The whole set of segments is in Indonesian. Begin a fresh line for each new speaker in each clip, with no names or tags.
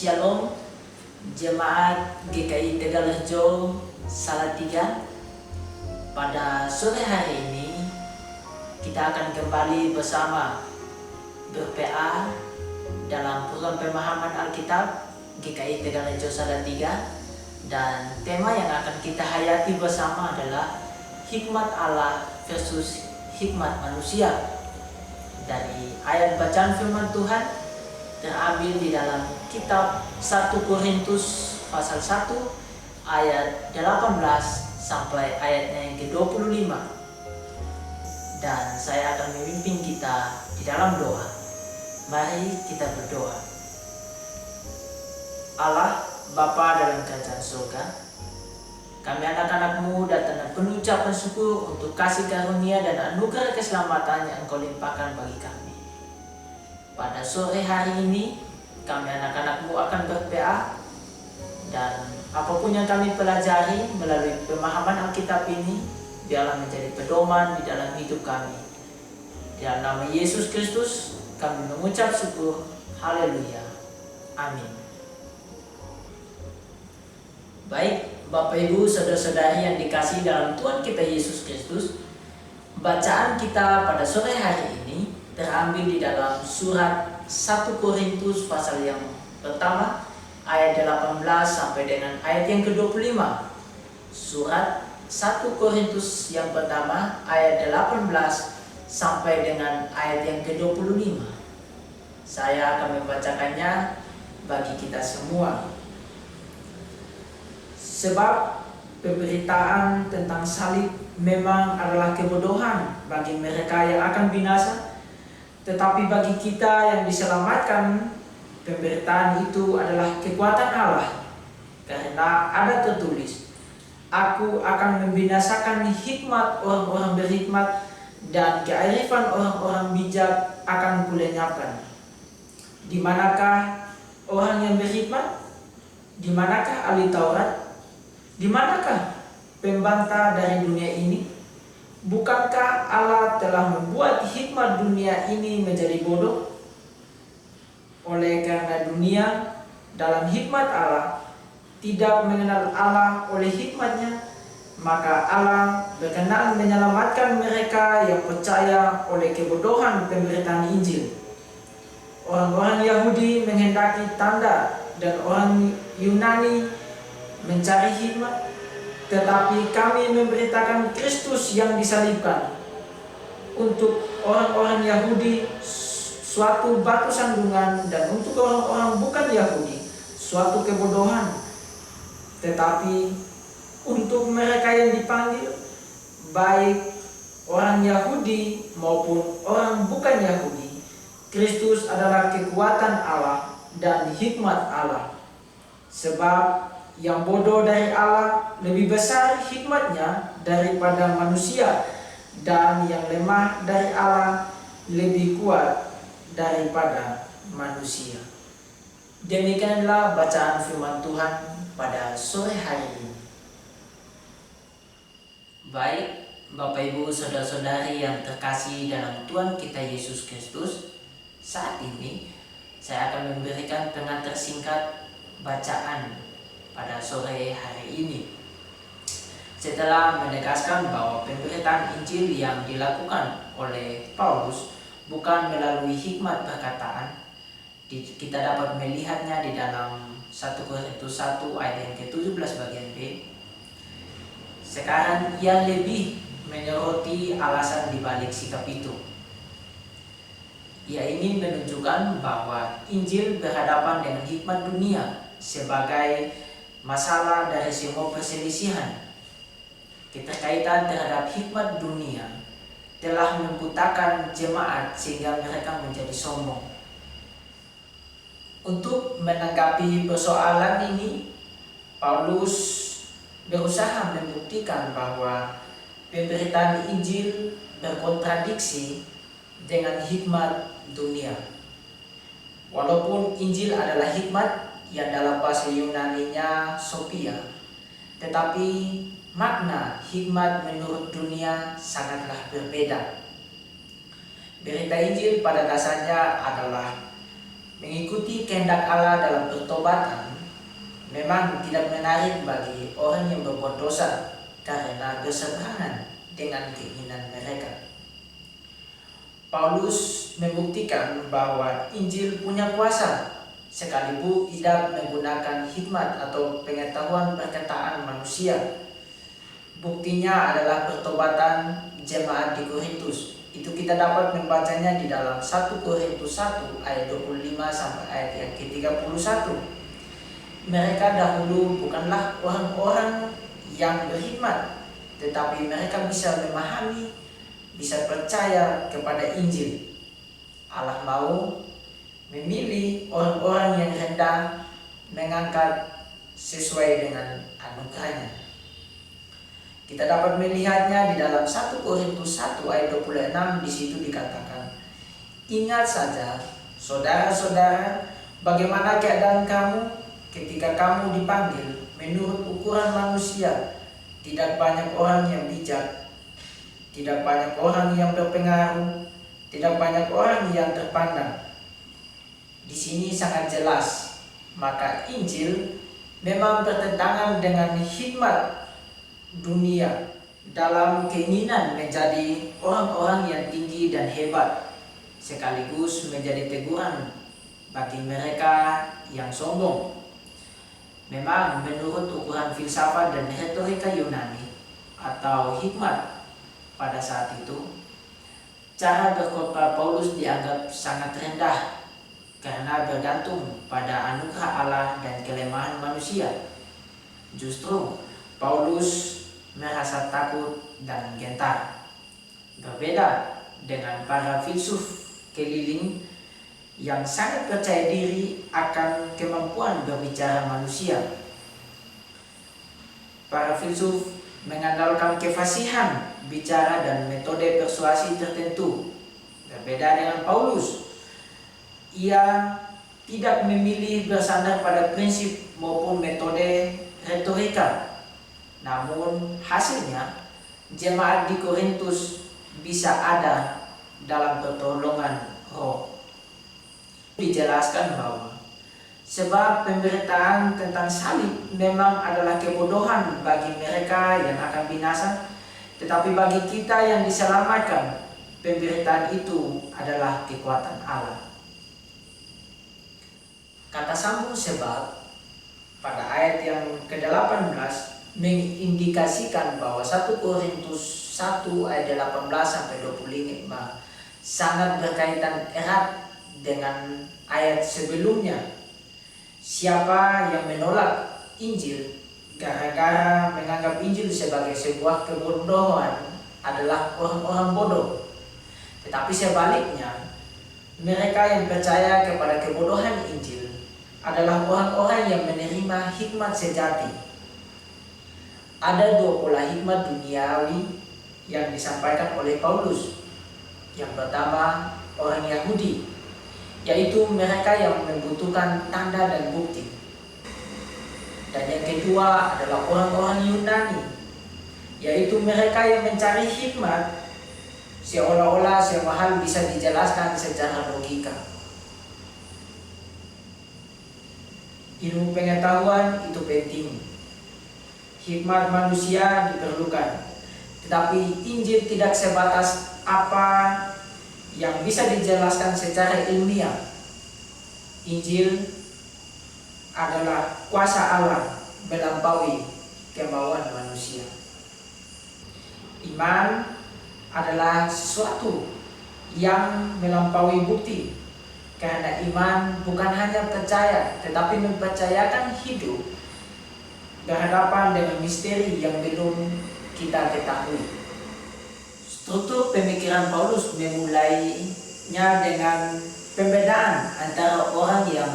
Shalom Jemaat GKI Tegalrejo Salatiga. Pada sore hari ini kita akan kembali bersama ber-PA dalam program pemahaman Alkitab GKI Tegalrejo Salatiga, dan tema yang akan kita hayati bersama adalah hikmat Allah versus hikmat manusia. Dari ayat bacaan firman Tuhan terambil di dalam kitab 1 Korintus pasal 1 ayat 18 sampai ayatnya yang ke-25. Dan saya akan memimpin kita di dalam doa. Mari kita berdoa. Allah Bapa dalam kerajaan surga, kami anak-anak-Mu datang dengan penuh ucapan syukur untuk kasih karunia dan anugerah keselamatan yang Engkau limpahkan bagi kami. Pada sore hari ini, kami anak-anak-Mu akan ber-PA, dan apapun yang kami pelajari melalui pemahaman Alkitab ini, biarlah menjadi pedoman di dalam hidup kami. Di dalam nama Yesus Kristus, kami mengucap syukur. Haleluya. Amin. Baik, Bapak Ibu, saudara-saudari yang dikasihi dalam Tuhan kita Yesus Kristus, bacaan kita pada sore hari ini terambil di dalam surat 1 Korintus pasal yang pertama ayat 18 sampai dengan ayat yang ke-25. Surat 1 Korintus yang pertama ayat 18 sampai dengan ayat yang ke-25. Saya akan membacakannya bagi kita semua. Sebab pemberitaan tentang salib memang adalah kebodohan bagi mereka yang akan binasa, tetapi bagi kita yang diselamatkan, pemberitaan itu adalah kekuatan Allah. Karena ada tertulis, Aku akan membinasakan hikmat orang-orang berhikmat, dan kearifan orang-orang bijak akan kulenyapkan. Di manakah orang yang berhikmat? Di manakah ahli Taurat? Di manakah pembantah dari dunia ini? Bukankah Allah telah membuat hikmat dunia ini menjadi bodoh? Oleh karena dunia dalam hikmat Allah tidak mengenal Allah oleh hikmatnya, maka Allah berkenan menyelamatkan mereka yang percaya oleh kebodohan pemberitaan Injil. Orang-orang Yahudi menghendaki tanda dan orang Yunani mencari hikmat, tetapi kami memberitakan Kristus yang disalibkan. Untuk orang-orang Yahudi suatu batu sandungan, dan untuk orang-orang bukan Yahudi suatu kebodohan. Tetapi untuk mereka yang dipanggil, baik orang Yahudi maupun orang bukan Yahudi, Kristus adalah kekuatan Allah dan hikmat Allah. Sebab yang bodoh dari Allah lebih besar hikmatnya daripada manusia, dan yang lemah dari Allah lebih kuat daripada manusia. Demikianlah bacaan firman Tuhan pada sore hari ini. Baik, Bapak Ibu, saudara-saudari yang terkasih dalam Tuhan kita Yesus Kristus, saat ini saya akan memberikan pengantar singkat bacaan pada sore hari ini. Setelah menegaskan bahwa pemberitaan Injil yang dilakukan oleh Paulus bukan melalui hikmat perkataan, kita dapat melihatnya di dalam 1 Korintus 1 ayat yang ke-17 bagian B. Sekarang ia lebih menyoroti alasan dibalik sikap itu. Ia ingin menunjukkan bahwa Injil berhadapan dengan hikmat dunia sebagai masalah dari semua perselisihan. Keterkaitan terhadap hikmat dunia telah membutakan jemaat sehingga mereka menjadi sombong. Untuk menanggapi persoalan ini, Paulus berusaha membuktikan bahwa pemberitaan Injil berkontradiksi dengan hikmat dunia. Walaupun Injil adalah hikmat yang dalam bahasa Yunani-nya Sophia, tetapi makna hikmat menurut dunia sangatlah berbeda. Berita Injil pada dasarnya adalah Mengikuti kehendak Allah dalam pertobatan memang tidak menarik bagi orang yang berbuat dosa karena berseberangan dengan keinginan mereka. Paulus membuktikan bahwa Injil punya kuasa sekalipun tidak menggunakan hikmat atau pengetahuan perkataan manusia. Buktinya adalah pertobatan jemaat di Korintus. Itu kita dapat membacanya di dalam 1 Korintus 1 ayat 25 sampai ayat yang ke-31. Mereka dahulu bukanlah orang-orang yang berhikmat, tetapi mereka bisa memahami, bisa percaya kepada Injil. Allah mau memilih orang-orang yang hendak mengangkat sesuai dengan anugerahnya. Kita dapat melihatnya di dalam 1 Korintus 1 ayat 26. Di situ dikatakan, "Ingat saja, saudara-saudara, bagaimana keadaan kamu ketika kamu dipanggil menurut ukuran manusia. Tidak banyak orang yang bijak, tidak banyak orang yang berpengaruh, tidak banyak orang yang terpandang." Di sini sangat jelas, maka Injil memang bertentangan dengan hikmat dunia dalam keinginan menjadi orang-orang yang tinggi dan hebat, sekaligus menjadi teguran bagi mereka yang sombong. Memang menurut ukuran filsafat dan retorika Yunani atau hikmat pada saat itu, cara berkhotbah Paulus dianggap sangat rendah karena bergantung pada anugerah Allah dan kelemahan manusia. Justru Paulus merasa takut dan gentar. Berbeda dengan para filsuf keliling yang sangat percaya diri akan kemampuan berbicara manusia. Para filsuf mengandalkan kefasihan bicara dan metode persuasi tertentu. Berbeda dengan Paulus, ia tidak memilih bersandar pada prinsip maupun metode retorika. Namun hasilnya jemaat di Korintus bisa ada dalam pertolongan Roh. Dijelaskan bahwa sebab pemberitaan tentang salib memang adalah kebodohan bagi mereka yang akan binasa, tetapi bagi kita yang diselamatkan, pemberitaan itu adalah kekuatan Allah. Kata sambung sebab pada ayat yang ke-18 mengindikasikan bahwa 1 Korintus 1 ayat 18 sampai 25 sangat berkaitan erat dengan ayat sebelumnya. Siapa yang menolak Injil gara-gara menganggap Injil sebagai sebuah kebodohan adalah orang-orang bodoh. Tetapi sebaliknya, mereka yang percaya kepada kebodohan Injil adalah orang-orang yang menerima hikmat sejati. Ada dua pola hikmat duniawi yang disampaikan oleh Paulus. Yang pertama, orang Yahudi, yaitu mereka yang membutuhkan tanda dan bukti. Dan yang kedua adalah orang-orang Yunani, yaitu mereka yang mencari hikmat seolah-olah semua hal bisa dijelaskan secara logika. Ilmu pengetahuan itu penting, hikmat manusia diperlukan, tetapi Injil tidak sebatas apa yang bisa dijelaskan secara ilmiah. Injil adalah kuasa Allah melampaui kemauan manusia. Iman adalah sesuatu yang melampaui bukti, karena iman bukan hanya percaya, tetapi mempercayakan hidup berhadapan dengan misteri yang belum kita ketahui. Struktur pemikiran Paulus memulainya dengan pembedaan antara orang yang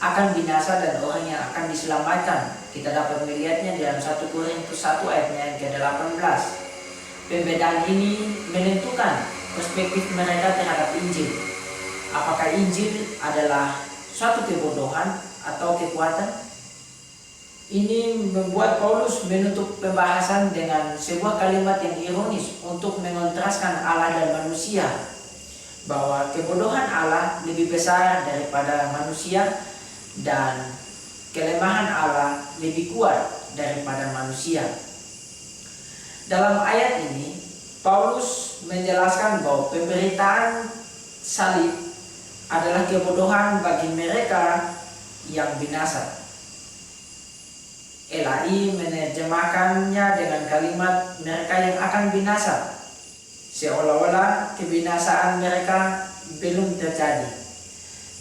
akan binasa dan orang yang akan diselamatkan. Kita dapat melihatnya dalam 1 Korintus 1 ayatnya yang ke-18. Pembedaan ini menentukan perspektif mereka terhadap Injil. Apakah Injil adalah suatu kebodohan atau kekuatan? Ini membuat Paulus menutup pembahasan dengan sebuah kalimat yang ironis untuk mengontraskan Allah dan manusia. bahwa kebodohan Allah lebih besar daripada manusia dan kelemahan Allah lebih kuat daripada manusia. Dalam ayat ini, Paulus menjelaskan bahwa pemberitaan salib adalah kebodohan bagi mereka yang binasa. LAI menerjemahkannya dengan kalimat mereka yang akan binasa, seolah-olah kebinasaan mereka belum terjadi.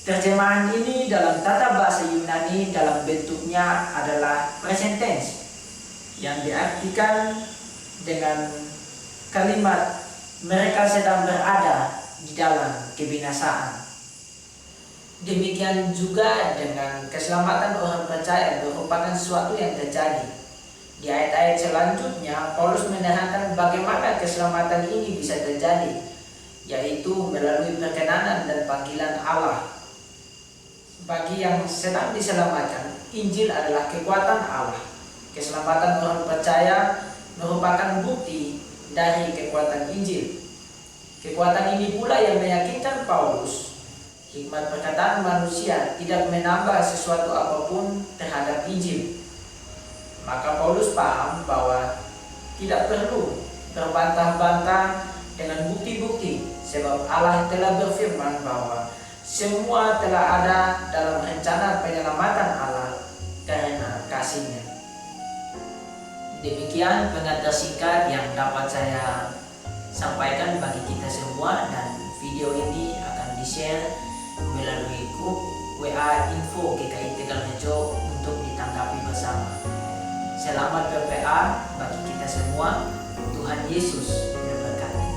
Terjemahan ini dalam tata bahasa Yunani dalam bentuknya adalah present tense, yang diartikan dengan kalimat mereka sedang berada di dalam kebinasaan. Demikian juga dengan keselamatan orang percaya merupakan sesuatu yang terjadi. Di ayat-ayat selanjutnya, Paulus menerangkan bagaimana keselamatan ini bisa terjadi, yaitu melalui perkenanan dan panggilan Allah. Bagi yang sedang diselamatkan, Injil adalah kekuatan Allah. Keselamatan orang percaya merupakan bukti dari kekuatan Injil. Kekuatan ini pula yang meyakinkan Paulus. Hikmat perkataan manusia tidak menambah sesuatu apapun terhadap Injil. Maka Paulus paham bahwa tidak perlu berbantah-bantah dengan bukti-bukti, sebab Allah telah berfirman bahwa semua telah ada dalam rencana penyelamatan Allah karena kasih-Nya. Demikian pengantar singkat yang dapat saya sampaikan bagi kita semua, dan video ini akan di-share melalui grup WA Info GKI Tegal Rejo untuk ditanggapi bersama. Selamat berPA bagi kita semua. Tuhan Yesus memberkati.